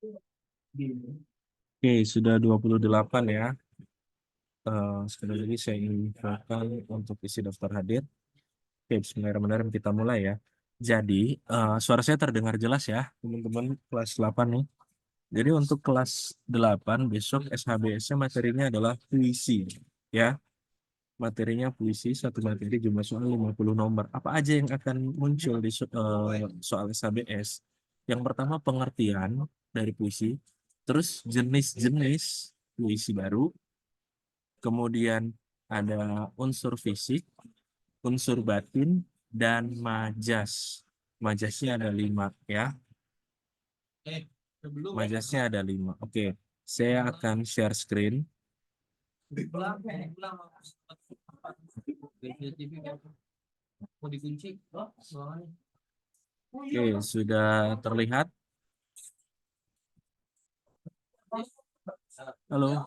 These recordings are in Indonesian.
Oke, sudah 28 ya. Sekali lagi saya infokan untuk isi daftar hadir. Oke, bismillahirrahmanirrahim, kita mulai ya. Jadi, suara saya terdengar jelas ya, teman-teman kelas 8 nih. Jadi untuk kelas 8 besok SHBS-nya materinya adalah puisi ya. Materinya puisi, satu materi jumlah soal 50 nomor. Apa aja yang akan muncul di soal SHBS? Yang pertama pengertian dari puisi, terus jenis-jenis puisi baru, kemudian ada unsur fisik, unsur batin, dan majas. Majasnya ada 5 ya. Majasnya ada 5. Oke, saya akan share screen. Oke, sudah terlihat. Halo,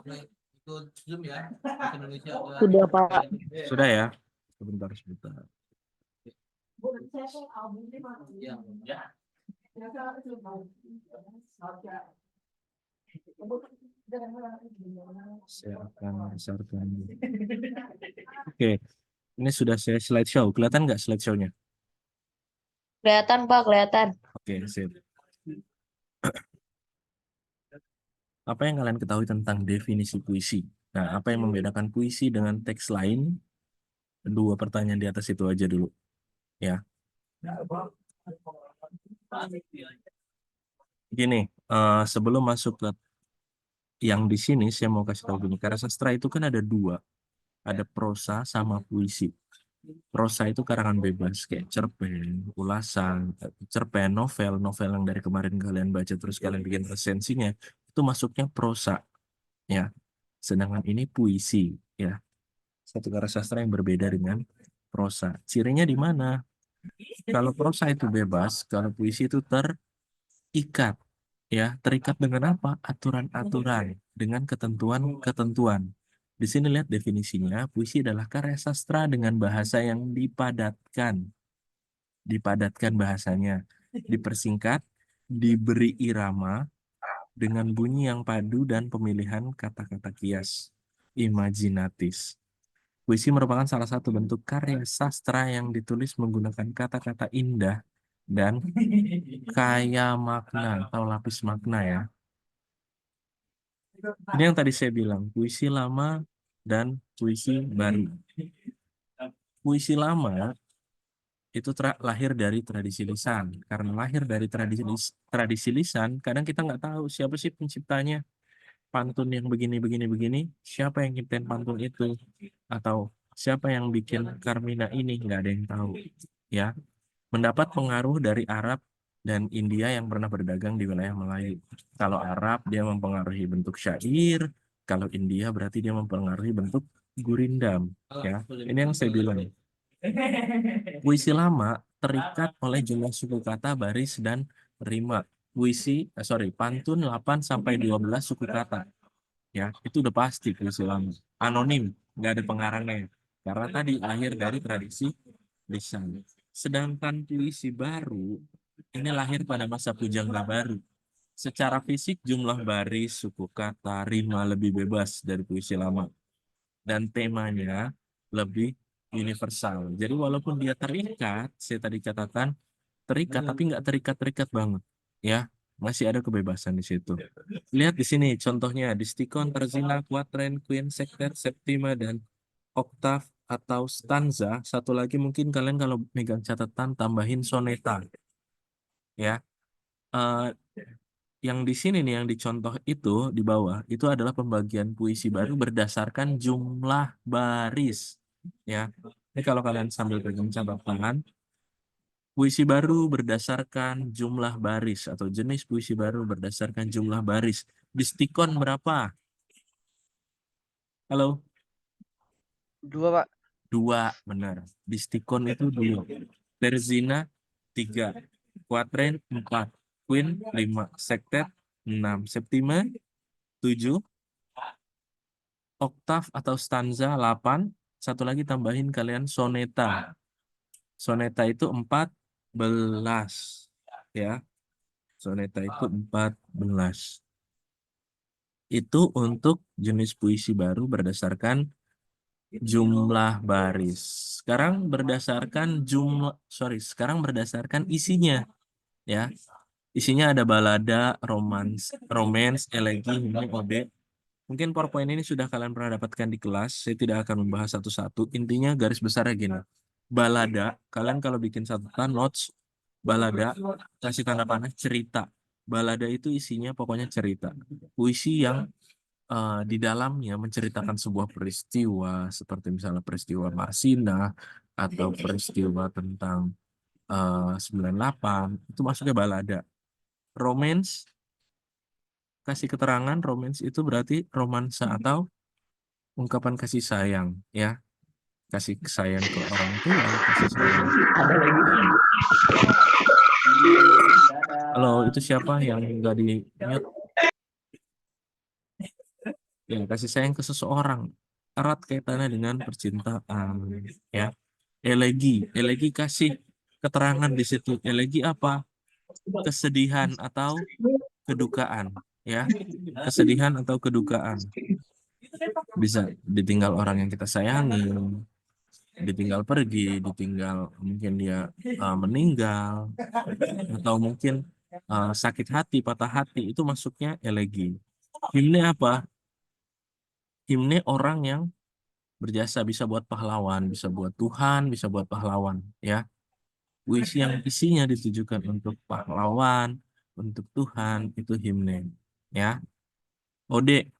Sudah, Pak. sudah ya? Sebentar, sebentar. Saya akan besarkan. Oke, ini sudah saya slideshow. Kelihatan nggak slideshow-nya? Kelihatan, Pak, kelihatan. Oke, sip. Apa yang kalian ketahui tentang definisi puisi? Nah, apa yang membedakan puisi dengan teks lain? Dua pertanyaan di atas itu aja dulu, ya. Gini, sebelum masuk ke yang di sini, saya mau kasih tahu gini. Karya sastra itu kan ada dua, ada prosa sama puisi. Prosa itu karangan bebas, kayak cerpen, ulasan, cerpen, novel, novel yang dari kemarin kalian baca terus kalian bikin resensinya, itu masuknya prosa, ya. Sedangkan ini puisi, ya. Satu karya sastra yang berbeda dengan prosa. Cirinya di mana? Kalau prosa itu bebas, kalau puisi itu terikat, ya. Terikat dengan apa? Aturan-aturan, dengan ketentuan-ketentuan. Di sini lihat definisinya, puisi adalah karya sastra dengan bahasa yang dipadatkan bahasanya, dipersingkat, diberi irama dengan bunyi yang padu dan pemilihan kata-kata kias, imajinatis. Puisi merupakan salah satu bentuk karya sastra yang ditulis menggunakan kata-kata indah dan kaya makna atau lapis makna ya. Ini yang tadi saya bilang, puisi lama dan puisi baru. Puisi lama itu lahir dari tradisi lisan. Karena lahir dari tradisi lisan, kadang kita nggak tahu siapa sih penciptanya. Pantun yang begini, siapa yang nyiptain pantun itu? Atau siapa yang bikin Karmina ini? Nggak ada yang tahu. Ya, mendapat pengaruh dari Arab dan India yang pernah berdagang di wilayah Melayu. Kalau Arab, dia mempengaruhi bentuk syair. Kalau India, berarti dia mempengaruhi bentuk gurindam. Ya, ini yang saya bilang. Puisi lama terikat oleh jumlah suku kata, baris, dan rima. Pantun 8 sampai 12 suku kata. Ya, itu udah pasti puisi lama. Anonim, nggak ada pengarangnya. Karena tadi lahir dari tradisi lisan. Sedangkan puisi baru ini lahir pada masa pujangga baru. Secara fisik jumlah baris, suku kata, rima lebih bebas dari puisi lama. Dan temanya lebih universal. Jadi walaupun dia terikat, saya tadi katakan terikat, tapi nggak terikat-terikat banget, ya masih ada kebebasan di situ. Lihat di sini contohnya distikon, terzina, kuatren, queen, sektet, septima, dan oktav atau stanza. Satu lagi mungkin kalian kalau megang catatan tambahin soneta, ya. Eh, yang di sini nih yang dicontoh itu di bawah itu adalah pembagian puisi baru berdasarkan jumlah baris, ya. Ini kalau kalian sambil pegang catatan, puisi baru berdasarkan jumlah baris atau jenis puisi baru berdasarkan jumlah baris. Distikon berapa? Halo? 2, Pak. 2, benar. Distikon itu 2. Terzina 3. Kuatren 4. Queen 5. Sektet 6. Septima 7. Oktav atau stanza 8. Satu lagi tambahin kalian soneta. Soneta itu 14. Ya. Soneta itu 14. Itu untuk jenis puisi baru berdasarkan jumlah baris. Sekarang berdasarkan isinya, ya. Isinya ada balada, romance, elegi, himne, ode. Mungkin PowerPoint ini sudah kalian pernah dapatkan di kelas. Saya tidak akan membahas satu-satu. Intinya garis besarnya gini. Balada, kalian kalau bikin catatan notes, balada, kasih tanda panah, cerita. Balada itu isinya pokoknya cerita. Puisi yang di dalamnya menceritakan sebuah peristiwa, seperti misalnya peristiwa Marsina, atau peristiwa tentang 98, itu masuknya balada. Romance, kasih keterangan, romance itu berarti romansa atau ungkapan kasih sayang, ya. Kasih sayang ke orang tua, kasih sayang. Halo, itu siapa yang nggak di mute? Ya, kasih sayang ke seseorang erat kaitannya dengan percintaan, ya. Elegi kasih keterangan di situ. Elegi apa? Kesedihan atau kedukaan, ya. Kesedihan atau kedukaan. Bisa ditinggal orang yang kita sayangi, ditinggal pergi, ditinggal mungkin dia meninggal, atau mungkin sakit hati, patah hati, itu masuknya elegi. Himne apa? Himne orang yang berjasa, bisa buat pahlawan, bisa buat Tuhan, bisa buat pahlawan, ya. Puisi yang isinya ditujukan untuk pahlawan, untuk Tuhan, itu himne, ya. Ode,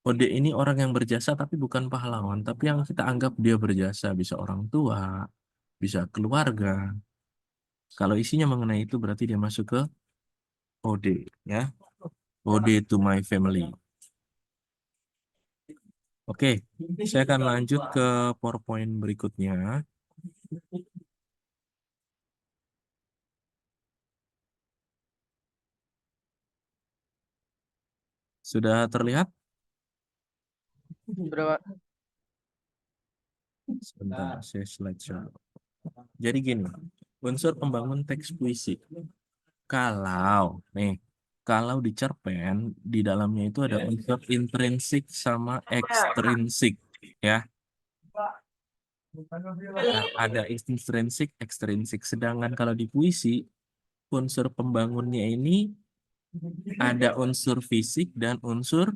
ode ini orang yang berjasa tapi bukan pahlawan, tapi yang kita anggap dia berjasa, bisa orang tua, bisa keluarga. Kalau isinya mengenai itu berarti dia masuk ke ode, ya. Ode to my family. Oke, saya akan lanjut ke PowerPoint berikutnya. Sudah terlihat? Sudah, Pak. Sebentar, saya slideshow. Jadi gini, unsur pembangun teks puisi. Kalau di cerpen, di dalamnya itu ada unsur intrinsik sama ekstrinsik, ya. Nah, ada intrinsik, ekstrinsik. Sedangkan kalau di puisi, unsur pembangunnya ini ada unsur fisik dan unsur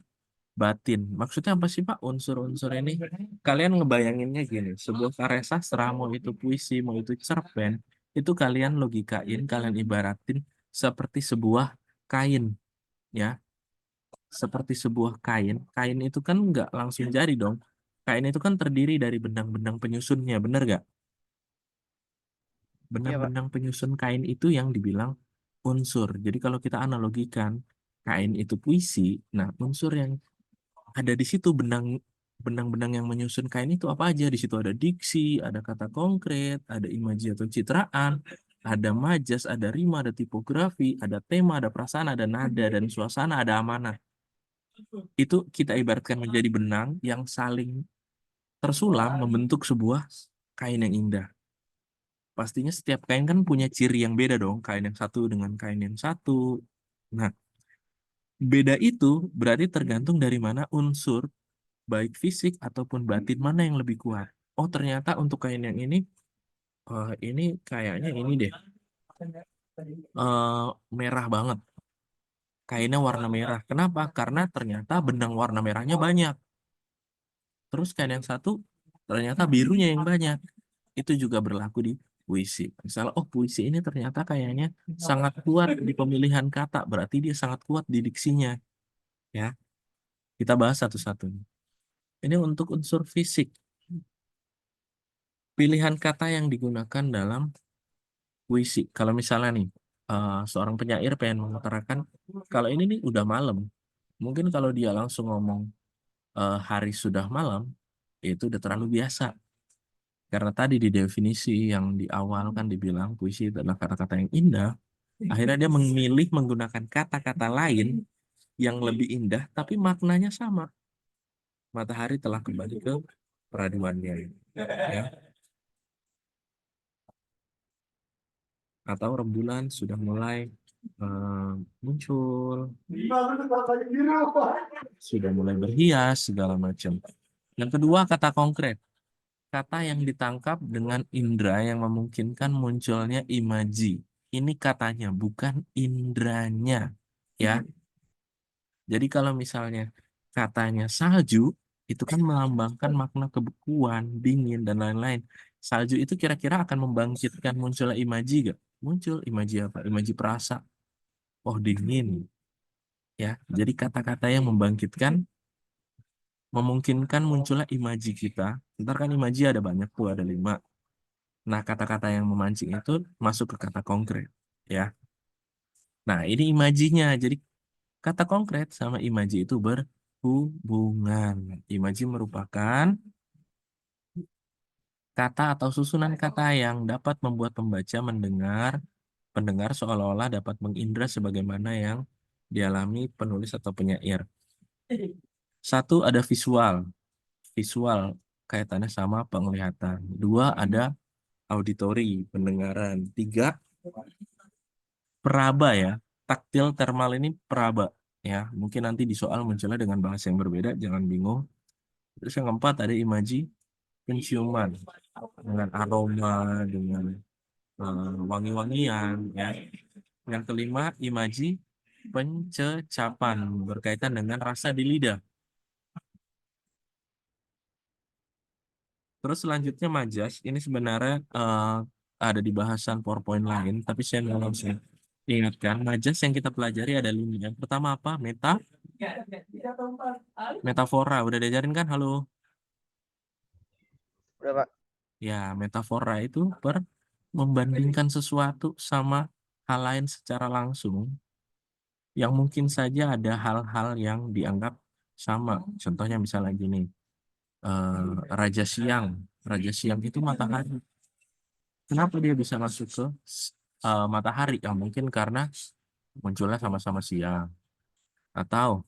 batin. Maksudnya apa sih, Pak, unsur-unsur ini? Kalian ngebayanginnya gini, sebuah karya sastra, mau itu puisi, mau itu cerpen, itu kalian logikain, kalian ibaratin seperti sebuah kain, ya. Seperti sebuah kain. Kain itu kan nggak langsung jadi dong. Kain itu kan terdiri dari benang-benang penyusunnya, bener nggak? Iya, Pak. Benang-benang penyusun kain itu yang dibilang unsur. Jadi kalau kita analogikan, kain itu puisi, nah unsur yang ada di situ, benang-benang yang menyusun kain itu apa aja? Di situ ada diksi, ada kata konkret, ada imaji atau citraan, ada majas, ada rima, ada tipografi, ada tema, ada perasaan, ada nada, dan suasana, ada amanah. Itu kita ibaratkan menjadi benang yang saling tersulam membentuk sebuah kain yang indah. Pastinya setiap kain kan punya ciri yang beda dong, kain yang satu dengan kain yang satu. Nah, beda itu berarti tergantung dari mana unsur, baik fisik ataupun batin, mana yang lebih kuat. Oh, ternyata untuk kain yang ini kayaknya ini deh, merah banget. Kainnya warna merah. Kenapa? Karena ternyata benang warna merahnya banyak. Terus kain yang satu ternyata birunya yang banyak. Itu juga berlaku di puisi. Misalnya, oh, puisi ini ternyata kayaknya sangat kuat di pemilihan kata, berarti dia sangat kuat di diksinya. Ya, kita bahas satu-satu. Ini untuk unsur fisik. Pilihan kata yang digunakan dalam puisi. Kalau misalnya nih, seorang penyair pengen mengutarakan, kalau ini nih udah malam. Mungkin kalau dia langsung ngomong hari sudah malam, itu udah terlalu biasa. Karena tadi di definisi yang di awal kan dibilang puisi itu adalah kata-kata yang indah. Akhirnya dia memilih menggunakan kata-kata lain yang lebih indah, tapi maknanya sama. Matahari telah kembali ke peraduannya. Ya. Atau rembulan sudah mulai muncul, sudah mulai berhias segala macam. Yang kedua, kata konkret. Kata yang ditangkap dengan indera yang memungkinkan munculnya imaji. Ini katanya, bukan indranya. Ya. Jadi kalau misalnya katanya salju, itu kan melambangkan makna kebekuan, dingin, dan lain-lain. Salju itu kira-kira akan membangkitkan munculnya imaji gak? Muncul imaji apa? Imaji perasa. Oh, dingin. Ya, jadi kata-kata yang membangkitkan, memungkinkan munculnya imaji kita. Ntar kan imaji ada banyak tuh, ada 5. Nah, kata-kata yang memancing itu masuk ke kata konkret. Ya. Nah, ini imajinya. Jadi kata konkret sama imaji itu berhubungan. Imaji merupakan kata atau susunan kata yang dapat membuat pembaca pendengar seolah-olah dapat mengindra sebagaimana yang dialami penulis atau penyair. Satu, ada visual. Visual kaitannya sama penglihatan. 2, ada auditori, pendengaran. 3, peraba ya. Taktil thermal ini peraba ya. Mungkin nanti di soal munculnya dengan bahasa yang berbeda, jangan bingung. Terus yang keempat ada imaji, penciuman dengan aroma, dengan wangi-wangian ya. Yang kelima, imaji pencecapan berkaitan dengan rasa di lidah. Terus selanjutnya majas, ini sebenarnya ada di bahasan PowerPoint lain, tapi saya mau langsung ingatkan, majas yang kita pelajari ada 5. Yang pertama apa? Metafora. Udah diajarin kan? Halo? Udah, Pak. Ya, metafora itu membandingkan sesuatu sama hal lain secara langsung, yang mungkin saja ada hal-hal yang dianggap sama. Contohnya misalnya gini, Raja Siang. Raja Siang itu matahari. Kenapa dia bisa masuk ke matahari? Ya mungkin karena munculnya sama-sama siang. Atau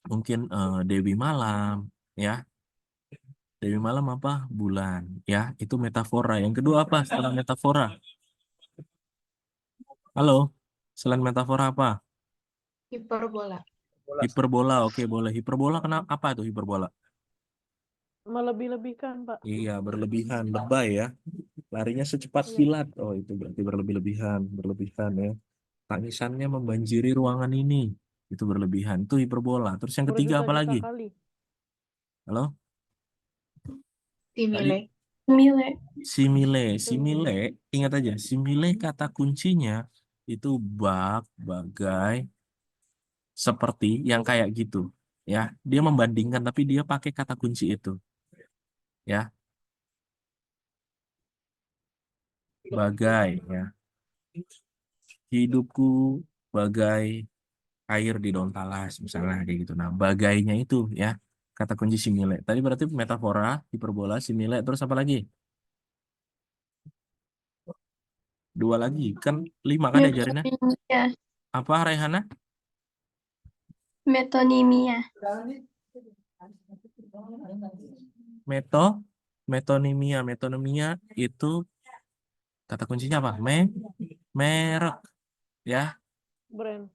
mungkin Dewi Malam, ya. Dewi Malam apa? Bulan, ya. Itu metafora. Yang kedua apa setelah metafora? Halo? Selain metafora apa? Hiperbola. Hiperbola, oke boleh. Hiperbola kenapa? Apa itu hiperbola? Melebih-lebihkan, Pak. Iya, berlebihan, lebay ya. Larinya secepat Iya. kilat. Oh, itu berarti berlebihan ya. Tangisannya membanjiri ruangan ini. Itu berlebihan. Itu hiperbola. Terus yang ketiga apa Berjuta-juta lagi? kali. Halo? Simile. Simile. Simile, ingat aja. Simile kata kuncinya itu bak, bagai, seperti, yang kayak gitu. Ya, dia membandingkan tapi dia pakai kata kunci itu. Ya, bagai ya. Hidupku bagai air di daun talas misalnya kayak gitu. Nah, bagainya itu ya kata kunci simile. Tadi berarti metafora, hiperbola, simile, terus apa lagi? 2 lagi. Kan 5 kan diajarinnya. Metonimia. Apa Raihana? Metonimia. Metonimia. Metonimia itu kata kuncinya apa? Merek ya. Brand.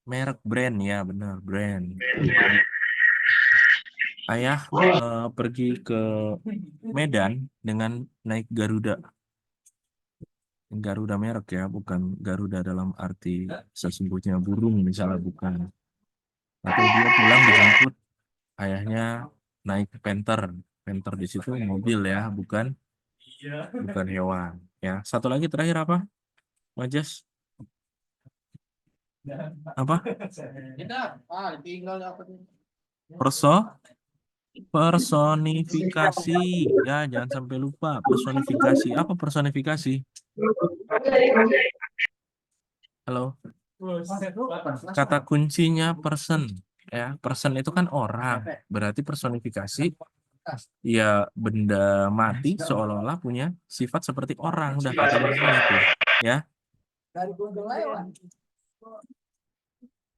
Merek, brand ya, benar, brand. Ayah pergi ke Medan dengan naik Garuda. Garuda merek ya, bukan Garuda dalam arti sesungguhnya burung misalnya, bukan. Atau dia pulang dijemput ayahnya naik Panther. Panther di situ mobil ya, bukan hewan. Ya, satu lagi terakhir apa? Majas? Apa? Personifikasi. Ya, jangan sampai lupa personifikasi. Apa personifikasi? Halo? Kata kuncinya person. Ya, person itu kan orang. Berarti personifikasi ya benda mati seolah-olah punya sifat seperti orang. Udah kata kuncinya itu. Ya.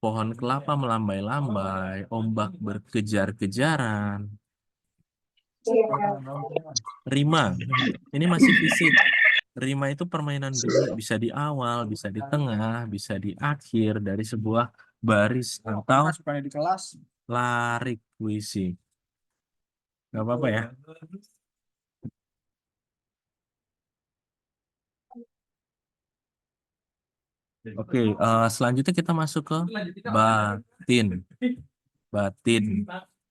Pohon kelapa melambai-lambai, ombak berkejar-kejaran. Rima. Ini masih fisik. Rima itu permainan bunyi, bisa di awal, bisa di tengah, bisa di akhir dari sebuah baris atau supaya di kelas. larik puisi. Gak apa-apa ya. Oke, selanjutnya kita masuk ke batin. Batin.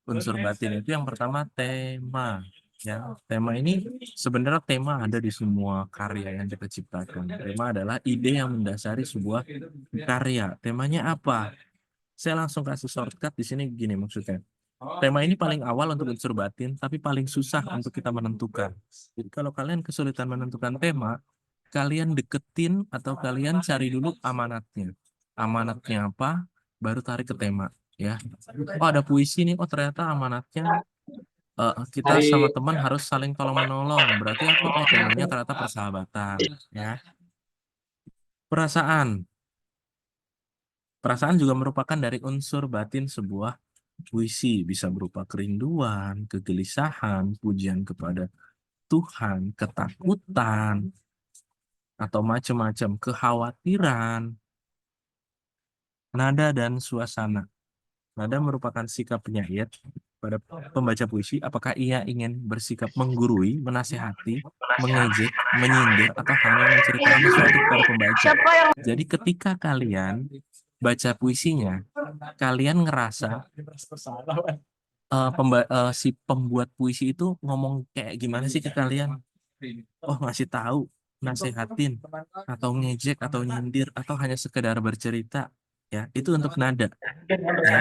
Unsur batin itu yang pertama tema. Ya, tema ini sebenarnya tema ada di semua karya yang kita ciptakan. Tema adalah ide yang mendasari sebuah karya. Temanya apa? Saya langsung kasih shortcut di sini gini maksudnya. Tema ini paling awal untuk unsur batin, tapi paling susah untuk kita menentukan. Jadi kalau kalian kesulitan menentukan tema, kalian deketin atau kalian cari dulu amanatnya. Amanatnya apa? Baru tarik ke tema. Ya. Oh ada puisi nih. Oh ternyata amanatnya kita sama teman harus saling tolong menolong. Berarti apa? Oh temanya ternyata persahabatan. Ya. Perasaan. Perasaan juga merupakan dari unsur batin sebuah puisi. Bisa berupa kerinduan, kegelisahan, pujian kepada Tuhan, ketakutan, atau macam-macam kekhawatiran. Nada dan suasana. Nada merupakan sikap penyair pada pembaca puisi. Apakah ia ingin bersikap menggurui, menasehati, mengejek, menyindir, atau hanya menceritakan sesuatu kepada pembaca? Jadi ketika kalian baca puisinya, kalian ngerasa si pembuat puisi itu ngomong kayak gimana sih ke kalian? Oh, ngasih tahu, nasehatin, atau ngejek, atau nyindir, atau hanya sekedar bercerita. Ya, itu untuk nada. Ya.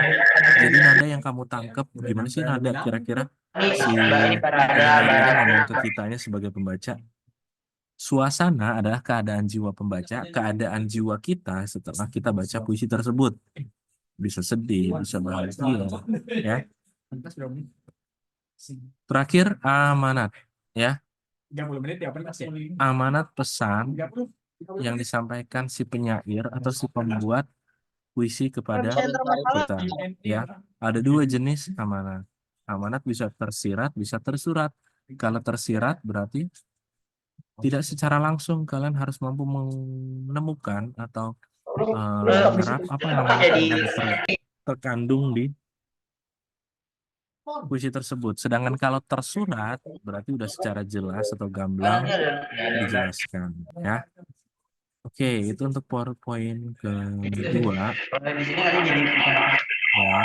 Jadi nada yang kamu tangkap, gimana sih nada kira-kira si penyair ini ngomong ke kitanya sebagai pembaca? Suasana adalah keadaan jiwa pembaca, keadaan jiwa kita setelah kita baca puisi tersebut. Bisa sedih, bisa bahagia, ya. Terakhir amanat, ya. 30 menit ya pentas ya. Amanat pesan yang disampaikan si penyair atau si pembuat puisi kepada kita, ya. Ada dua jenis amanat. Amanat bisa tersirat, bisa tersurat. Kalau tersirat berarti tidak secara langsung kalian harus mampu menemukan atau menyerap apa yang ada terkandung di puisi tersebut. Sedangkan kalau tersurat berarti udah secara jelas atau gamblang dijelaskan, ya. Oke, itu untuk PowerPoint kedua. Ya,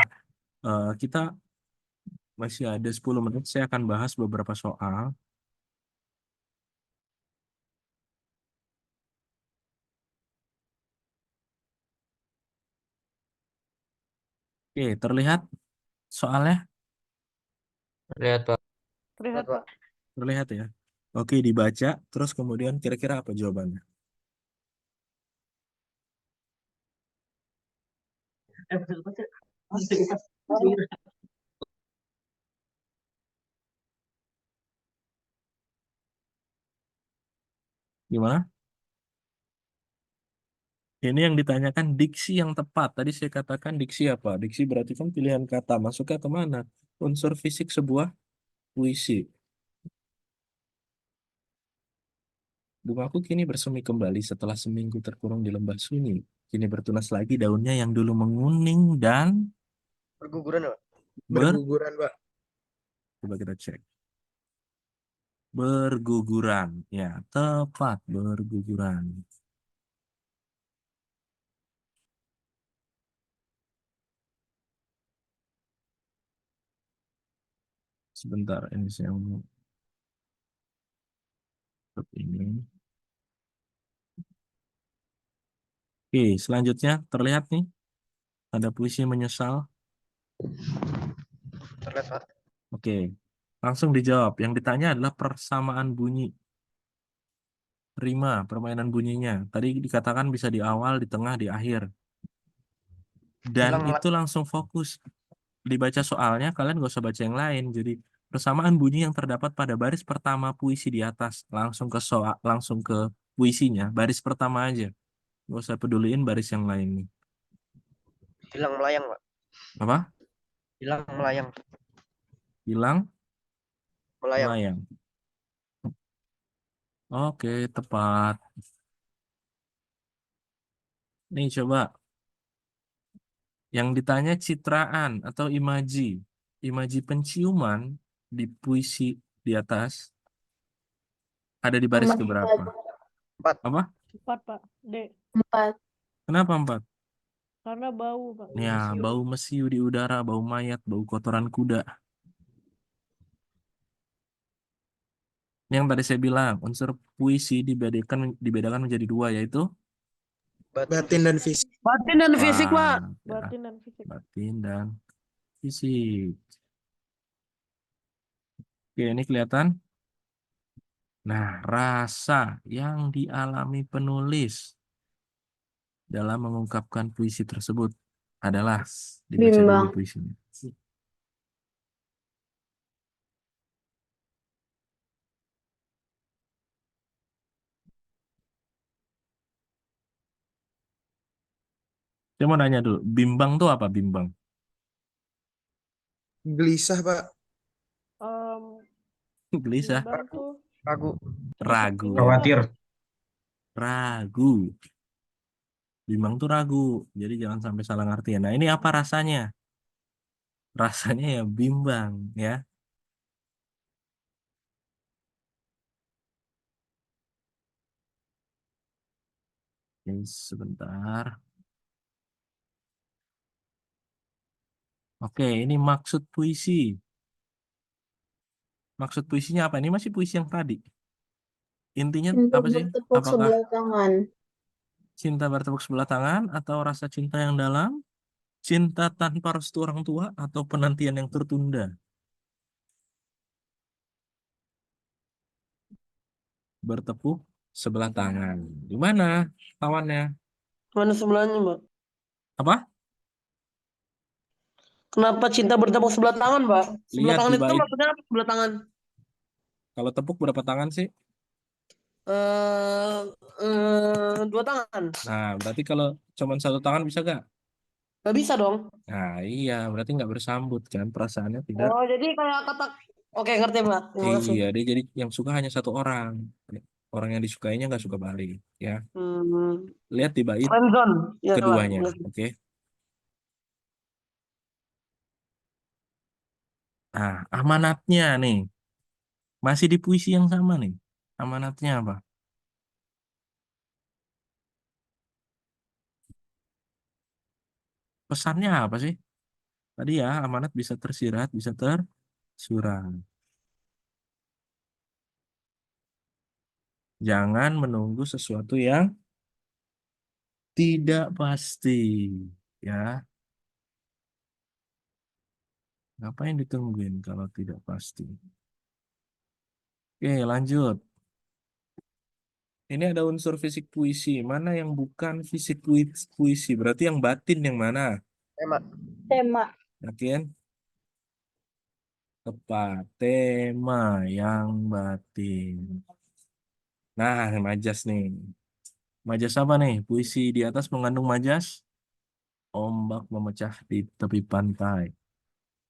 kita masih ada 10 menit. Saya akan bahas beberapa soal. Oke, terlihat soalnya? Lihat, Pak. Terlihat, Pak. Terlihat ya. Oke, dibaca. Terus kemudian kira-kira apa jawabannya? Gimana? Ini yang ditanyakan diksi yang tepat. Tadi saya katakan diksi apa? Diksi berarti kan pilihan kata. Masuknya kemana? Unsur fisik sebuah puisi. Bungaku kini bersemi kembali setelah seminggu terkurung di lembah sunyi. Kini bertunas lagi daunnya yang dulu menguning dan Berguguran, Pak. ber... Berguguran, Pak. Coba kita cek. Berguguran. Ya, tepat. Berguguran. Sebentar, ini saya mau tutup ini. Oke, selanjutnya terlihat nih. Ada puisi menyesal. Terlihat, Pak. Oke, langsung dijawab. Yang ditanya adalah persamaan bunyi. Rima, permainan bunyinya. Tadi dikatakan bisa di awal, di tengah, di akhir. Dan Hilang itu langsung fokus. Dibaca soalnya, kalian gak usah baca yang lain. Jadi, persamaan bunyi yang terdapat pada baris pertama puisi di atas. Langsung ke soal, langsung ke puisinya. Baris pertama aja. Gak usah peduliin baris yang lain. hilang melayang, Pak. Apa? Hilang melayang. Hilang, Melayang. melayang. Oke, tepat. Nih coba, yang ditanya citraan atau imaji. Imaji penciuman di puisi di atas ada di baris Nomor keberapa? 4. Apa? 4, Pak. D. 4. Kenapa 4? Karena bau, Pak. Ya, bau mesiu di udara, bau mayat, bau kotoran kuda. Ini yang tadi saya bilang, unsur puisi dibedakan menjadi dua, yaitu Batin dan fisik. Batin dan fisik, Pak. ya, Batin dan fisik. batin dan fisik. Oke, ini kelihatan. Nah, rasa yang dialami penulis dalam mengungkapkan puisi tersebut adalah dibaca dulu Bimbang. puisinya. Saya mau nanya dulu, bimbang tuh apa bimbang? Gelisah, Pak. Em, Gelisah, bimbang tuh Ragu. ragu, ini, Khawatir. ragu. Bimbang tuh ragu, jadi jangan sampai salah ngerti. Nah, ini apa rasanya? Rasanya ya bimbang, ya. Oke, sebentar. Oke, ini maksud puisi. Maksud puisinya apa? Ini masih puisi yang tadi. Intinya Untuk apa sih? bertepuk Apakah sebelah tangan. cinta bertepuk sebelah tangan atau rasa cinta yang dalam? Cinta tanpa restu orang tua atau penantian yang tertunda? Bertepuk sebelah tangan. Di mana lawannya? Mana sebelahnya, Pak? Apa? Kenapa cinta bertepuk sebelah tangan, Pak? Sebelah Lihat tangan di itu bait. maksudnya apa? Sebelah tangan. Kalau tepuk berapa tangan sih? Eh, 2 tangan. Nah, berarti kalau cuma satu tangan bisa gak? Gak bisa dong. Nah, iya, berarti nggak bersambut kan? Perasaannya tidak. Oh, jadi kayak kata... Oke, ngerti, Pak. Terima kasih. Iya, dia jadi yang suka hanya satu orang. Orang yang disukainya nggak suka balik. Ya, Hmm, lihat di bait friendzone. Ya, Pak. keduanya. Ngerti. Oke. Nah, amanatnya nih. Masih di puisi yang sama nih. Amanatnya apa? Pesannya apa sih? Tadi ya, amanat bisa tersirat, bisa tersurat. Jangan menunggu sesuatu yang tidak pasti. Ya, ngapain ditungguin kalau tidak pasti? Oke, lanjut. Ini ada unsur fisik puisi. Mana yang bukan fisik puisi? Berarti yang batin yang mana? Tema. Tema. Yakin? Tepat. Tema yang batin. Nah, majas nih. Majas apa nih? Puisi di atas mengandung majas. Ombak memecah di tepi pantai.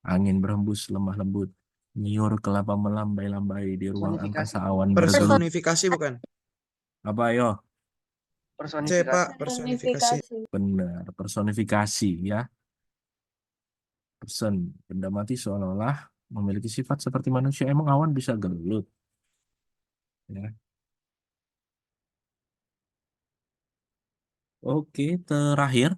Angin berhembus lemah lembut. Nyiur kelapa melambai-lambai di ruang Personifikasi. angkasa awan bergelut. Personifikasi bukan? Apa yo? C, Pak. Personifikasi. Personifikasi. Benar, personifikasi ya. Person, benda mati seolah-olah memiliki sifat seperti manusia. Emang awan bisa gelut? Ya. Oke, terakhir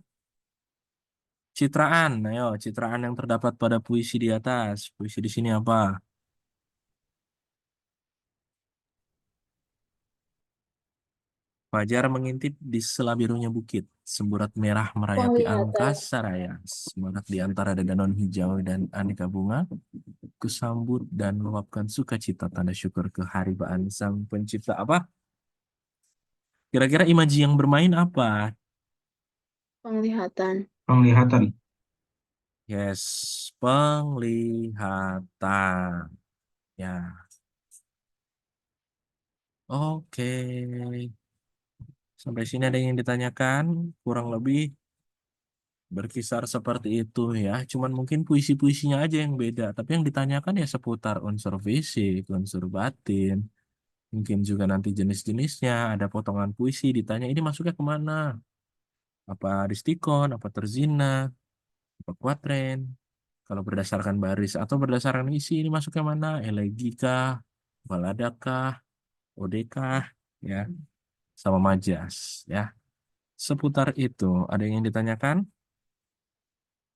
citraan. Ayo, citraan yang terdapat pada puisi di atas. Puisi di sini apa? Fajar mengintip di sela birunya bukit. Semburat merah merayapi Penglihatan. angkasa raya. Semangat di antara dedaun hijau dan aneka bunga. Kusambut dan meluapkan sukacita tanda syukur keharibaan Sang Pencipta. Apa? Kira-kira imaji yang bermain apa? Penglihatan. Penglihatan. Yes, penglihatan. Ya, oke. Sampai sini ada yang ditanyakan? Kurang lebih berkisar seperti itu ya. Cuman mungkin puisi-puisinya aja yang beda. Tapi yang ditanyakan ya seputar unsur fisik, unsur batin, Mungkin juga nanti jenis-jenisnya, ada potongan puisi, ditanya ini masuknya kemana? Apa ristikon, apa terzina, apa kuatren? Kalau berdasarkan baris atau berdasarkan isi, ini masuknya mana? Elegikah, baladakah, odekah, ya, sama majas, ya. Seputar itu, ada yang ditanyakan?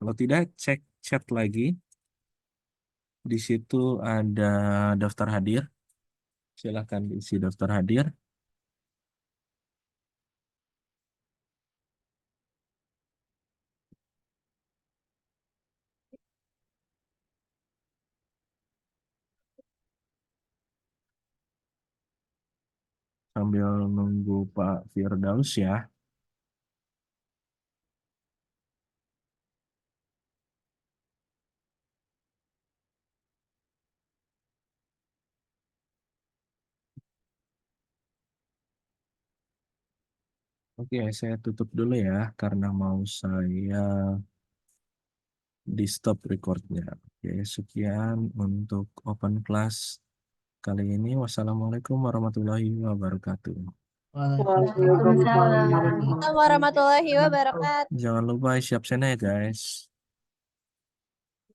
Kalau tidak, cek chat lagi. Di situ ada daftar hadir. Silahkan isi daftar hadir. Sambil nunggu Pak Firdaus ya. Oke, saya tutup dulu ya, karena mau saya di stop recordnya. Oke, sekian untuk open class kali ini. Wassalamualaikum warahmatullahi wabarakatuh. Waalaikumsalam. Warahmatullahi wabarakatuh. Jangan lupa siap sana ya guys.